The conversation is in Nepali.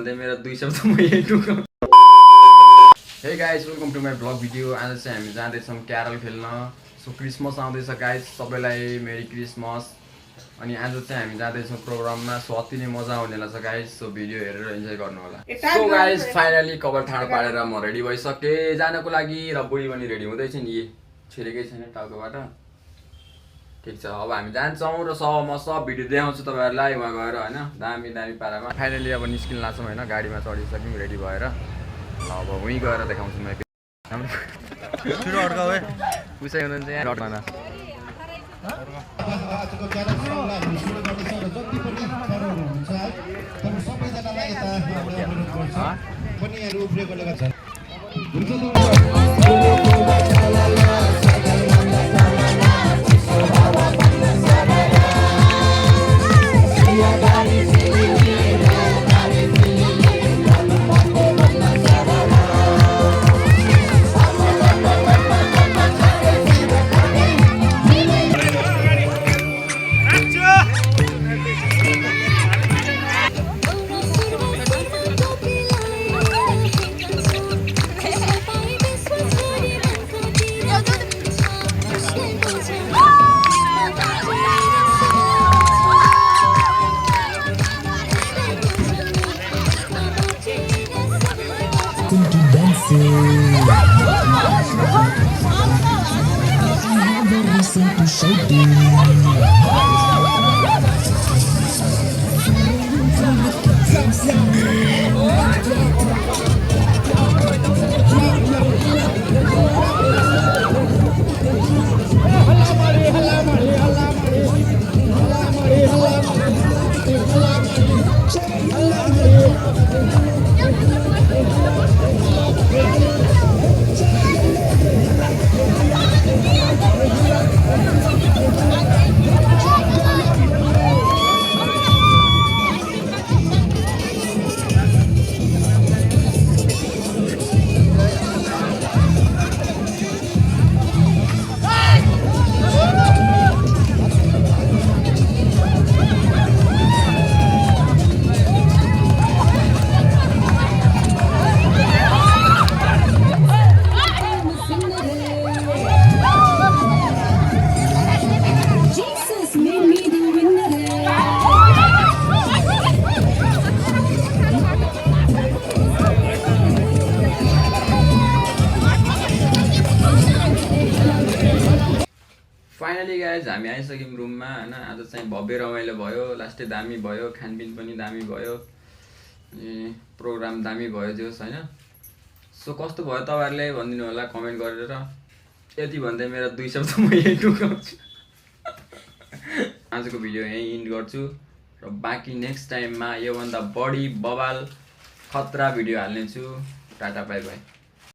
भन्दै मेरो 2 शब्द म यही टुक्राउँछु। Hey guys, welcome to my blog video. आज चाहिँ हामी जाँदैछौँ क्यारल खेल्न। सो क्रिसमस आउँदैछ गाइस, सबैलाई मेरी क्रिसमस। अनि आज चाहिँ हामी जाँदैछौँ प्रोग्राममा। सो अति नै मजा आउनेला छ गाइस। सो भिडियो हेरेर इन्जोय गर्नु होला। सो गाइस, फाइनली कभर ठाड पारेर म रेडी भइसकेँ जानको लागि र बुढी पनि रेडी हुँदैछ नि। छिरेकै छैन टाउकोबाट। ठीक छ, अब हामी जान्छौँ र म सब भिडियो देखाउँछु तपाईँहरूलाई वहाँ गएर होइन। दामी दामी पारामा फाइनली अब निस्किन लाग्छौँ होइन। गाडीमा चढिसक्यौँ रेडी भएर। ल अब उहीँ गएर देखाउँछु म। उसै हुनुहुन्छ यहाँ डटमा। फाइनली गाइज हामी आइसक्यौँ रुममा होइन। आज चाहिँ भव्य रमाइलो भयो, लास्टै दामी भयो, खानपिन पनि दामी भयो, प्रोग्राम दामी भयो जोस् होइन। सो कस्तो भयो तपाईँहरूले भनिदिनु होला कमेन्ट गरेर। यति भन्दै मेरो 2 शब्द म यही टुक्राउँछु। आजको भिडियो यहीँ इन्ड गर्छु र बाँकी नेक्स्ट टाइममा योभन्दा बढी बवाल खतरा भिडियो हाल्नेछु। Tata bye by.